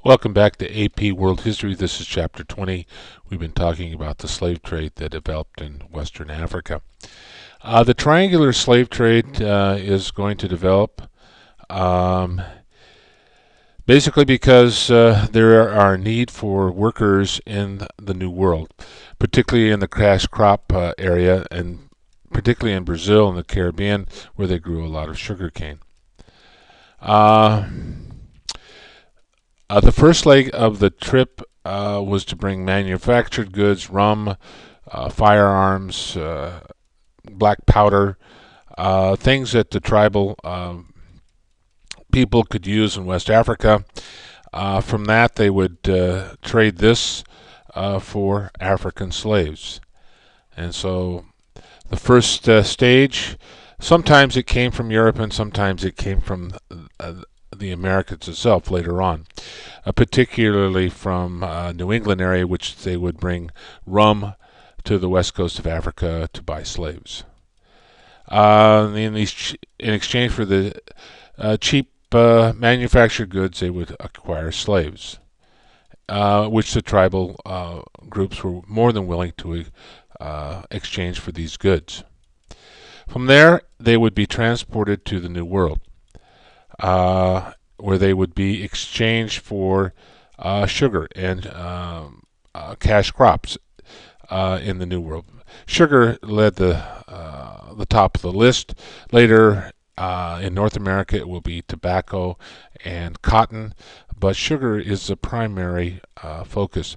Welcome back to AP World History. This is Chapter 20. We've been talking about the slave trade that developed in Western Africa. The triangular slave trade is going to develop um, basically because there are need for workers in the New World, particularly in the cash crop area, and particularly in Brazil and the Caribbean, where they grew a lot of sugarcane. Uh, the first leg of the trip was to bring manufactured goods, rum, firearms, black powder, things that the tribal people could use in West Africa. From that, they would trade this for African slaves. And so the first stage, sometimes it came from Europe and sometimes it came from the Americas itself later on, particularly from New England area, which they would bring rum to the west coast of Africa to buy slaves. In exchange for the cheap manufactured goods, they would acquire slaves, which the tribal groups were more than willing to exchange for these goods. From there, they would be transported to the New World, where they would be exchanged for sugar and cash crops in the New World. Sugar led the top of the list. Later, in North America, it will be tobacco and cotton, but sugar is the primary focus.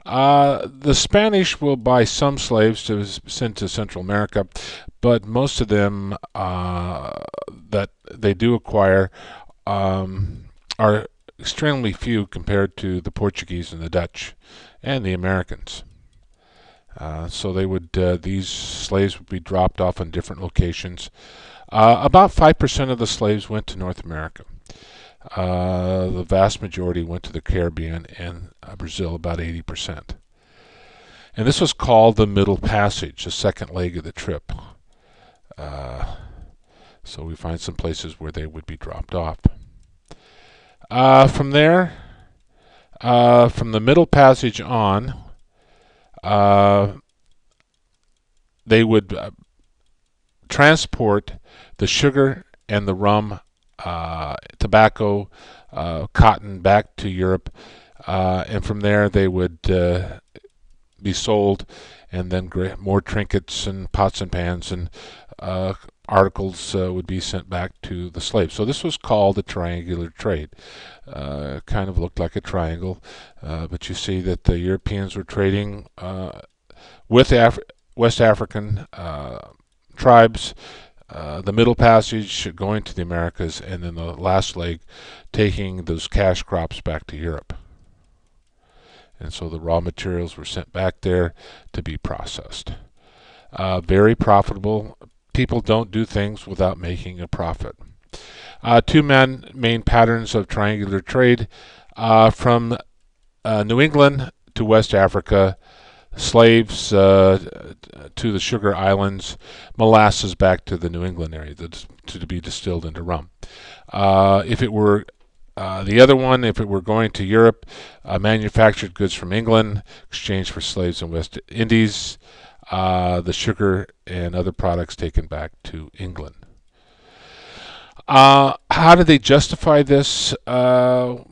The Spanish will buy some slaves to send to Central America, but most of them that they do acquire are extremely few compared to the Portuguese and the Dutch and the Americans. So these slaves would be dropped off in different locations. About 5% of the slaves went to North America. The vast majority went to the Caribbean and Brazil, about 80%. And this was called the Middle Passage, the second leg of the trip. So we find some places where they would be dropped off. From there, from the Middle Passage on, they would transport the sugar and the rum, tobacco, cotton back to Europe, and from there they would be sold, and then more trinkets and pots and pans and articles would be sent back to the slaves. So this was called the triangular trade. Kind of looked like a triangle, but you see that the Europeans were trading with West African tribes, the Middle Passage going to the Americas, and then the last leg taking those cash crops back to Europe. And so the raw materials were sent back there to be processed. Very profitable. People don't do things without making a profit. Two main patterns of triangular trade from New England to West Africa, slaves to the sugar islands, molasses back to the New England area to be distilled into rum. If it were the other one, if it were going to Europe, manufactured goods from England, exchanged for slaves in West Indies, the sugar and other products taken back to England. How did they justify this? Well,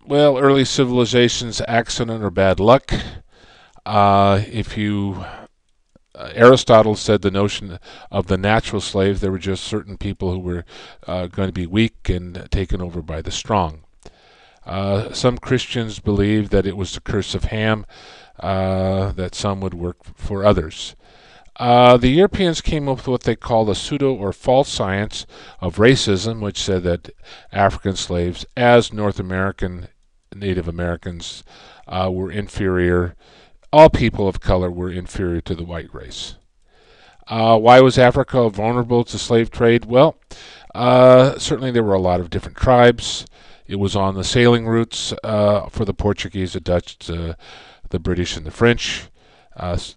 early civilizations, accident or bad luck. Aristotle said the notion of the natural slave, there were just certain people who were going to be weak and taken over by the strong. Some Christians believed that it was the curse of Ham, that some would work for others. The Europeans came up with what they call the pseudo or false science of racism, which said that African slaves, as North American Native Americans, were inferior. All people of color were inferior to the white race. Why was Africa vulnerable to slave trade? Well, certainly there were a lot of different tribes. It was on the sailing routes for the Portuguese, the Dutch, the British, and the French.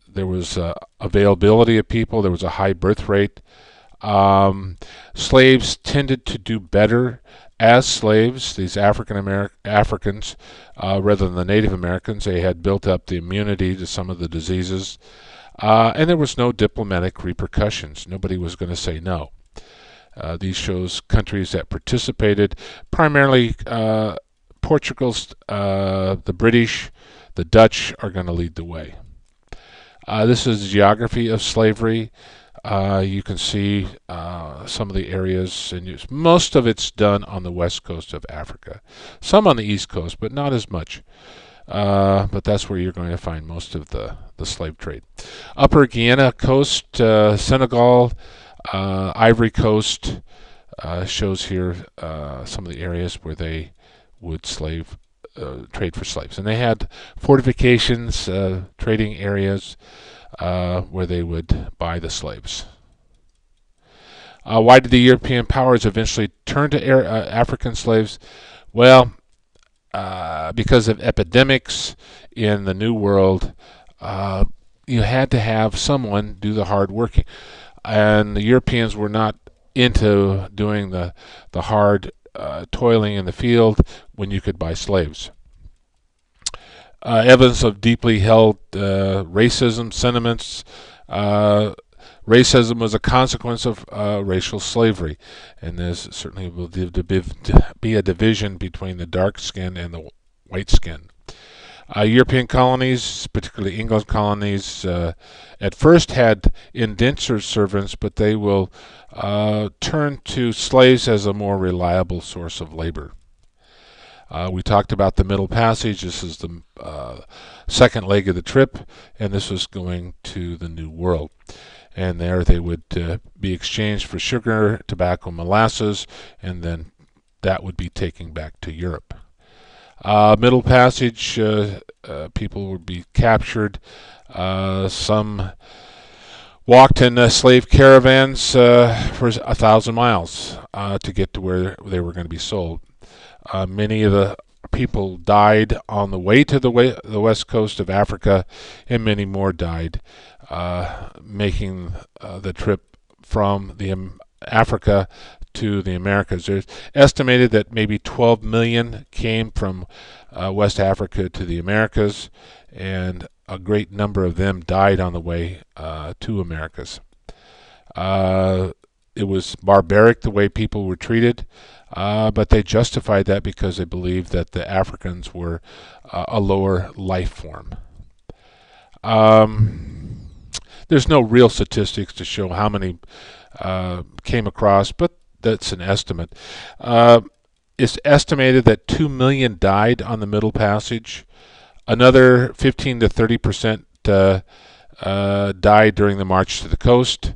There was availability of people. There was a high birth rate. Slaves tended to do better as slaves. These Africans, rather than the Native Americans, they had built up the immunity to some of the diseases, and there was no diplomatic repercussions. Nobody was going to say no. These shows countries that participated, primarily Portugal's, the British, the Dutch are going to lead the way. This is geography of slavery. You can see some of the areas, and most of it's done on the west coast of Africa. Some on the east coast, but not as much. But that's where you're going to find most of the slave trade. Upper Guiana coast, Senegal, Ivory Coast, shows here some of the areas where they would trade for slaves. And they had fortifications, trading areas where they would buy the slaves. Why did the European powers eventually turn to African slaves? Well, because of epidemics in the New World, you had to have someone do the hard working. And the Europeans were not into doing the hard toiling in the field when you could buy slaves. Evidence of deeply held racism sentiments. Racism was a consequence of racial slavery, and there's certainly will be a division between the dark skin and the white skin. European colonies, particularly English colonies, at first had indentured servants, but they will turn to slaves as a more reliable source of labor. We talked about the Middle Passage. This is the second leg of the trip, and this was going to the New World. And there they would be exchanged for sugar, tobacco, molasses, and then that would be taken back to Europe. Middle Passage, people would be captured. Some walked in slave caravans for 1,000 miles to get to where they were going to be sold. Many of the people died on the way to the west coast of Africa, and many more died making the trip from Africa to the Americas. There's estimated that maybe 12 million came from West Africa to the Americas, and a great number of them died on the way to Americas. It was barbaric the way people were treated, but they justified that because they believed that the Africans were a lower life form. There's no real statistics to show how many came across, but that's an estimate. It's estimated that 2 million died on the Middle Passage. Another 15 to 30% died during the march to the coast.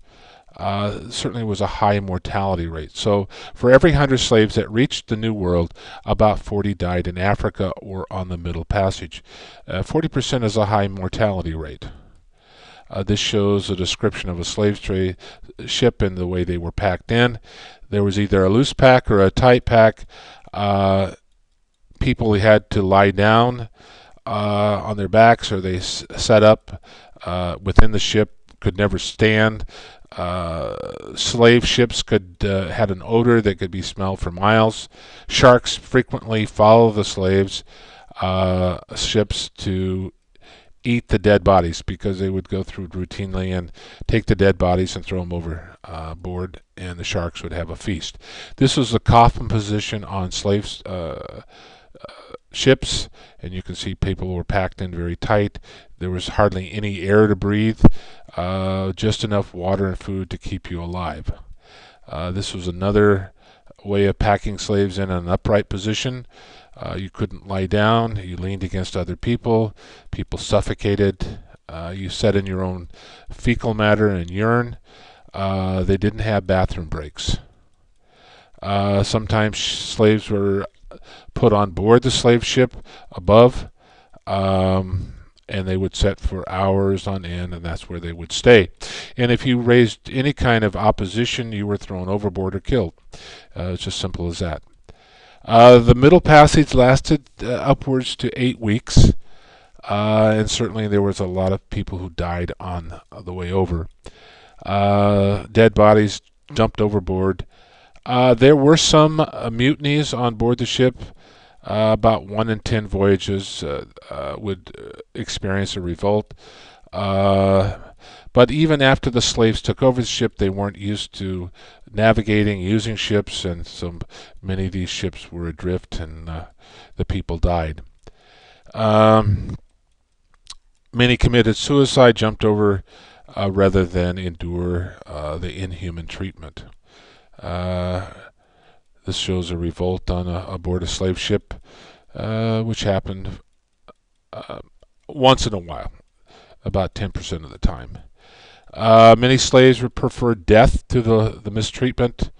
Certainly was a high mortality rate. So for every 100 slaves that reached the New World, about 40 died in Africa or on the Middle Passage. 40% is a high mortality rate. This shows a description of a slave trade ship and the way they were packed in. There was either a loose pack or a tight pack. People had to lie down on their backs, or they sat up within the ship, could never stand. Slave ships had an odor that could be smelled for miles. Sharks frequently follow the slaves ships to eat the dead bodies, because they would go through routinely and take the dead bodies and throw them overboard, and the sharks would have a feast. This was the coffin position on slave ships, and you can see people were packed in very tight. There was hardly any air to breathe, just enough water and food to keep you alive. This was another way of packing slaves in an upright position. You couldn't lie down. You leaned against other people. People suffocated. You sat in your own fecal matter and urine. They didn't have bathroom breaks. Sometimes slaves were put on board the slave ship above, and they would sit for hours on end, and that's where they would stay. And if you raised any kind of opposition, you were thrown overboard or killed. It's just simple as that. The Middle Passage lasted upwards to 8 weeks, and certainly there was a lot of people who died on the way over. Dead bodies dumped overboard. There were some mutinies on board the ship. About 1 in 10 voyages would experience a revolt. Uh, but even after the slaves took over the ship, they weren't used to navigating, using ships, and so many of these ships were adrift, and the people died. Um, Many committed suicide, jumped over rather than endure the inhuman treatment. Uh, this shows a revolt on aboard a slave ship, which happened uh, once in a while, about 10% of the time. Many slaves would prefer death to the mistreatment,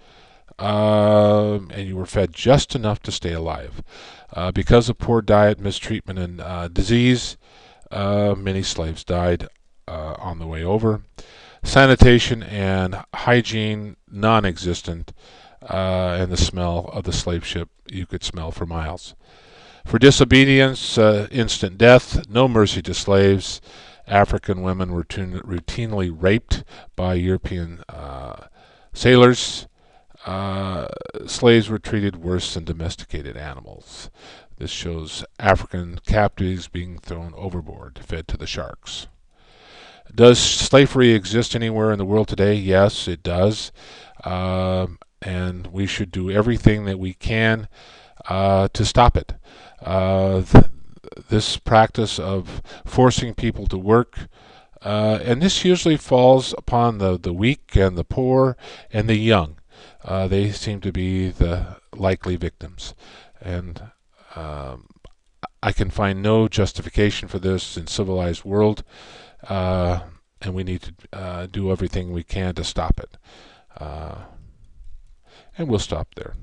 and you were fed just enough to stay alive. Because of poor diet, mistreatment, and disease, many slaves died on the way over. Sanitation and hygiene non existent, and the smell of the slave ship you could smell for miles. For disobedience, instant death, no mercy to slaves. African women were routinely raped by European sailors. Slaves were treated worse than domesticated animals. This shows African captives being thrown overboard, fed to the sharks. Does slavery exist anywhere in the world today? Yes, it does. And we should do everything that we can to stop it. This practice of forcing people to work, and this usually falls upon the weak and the poor and the young. They seem to be the likely victims. And I can find no justification for this in civilized world, and we need to do everything we can to stop it. And we'll stop there.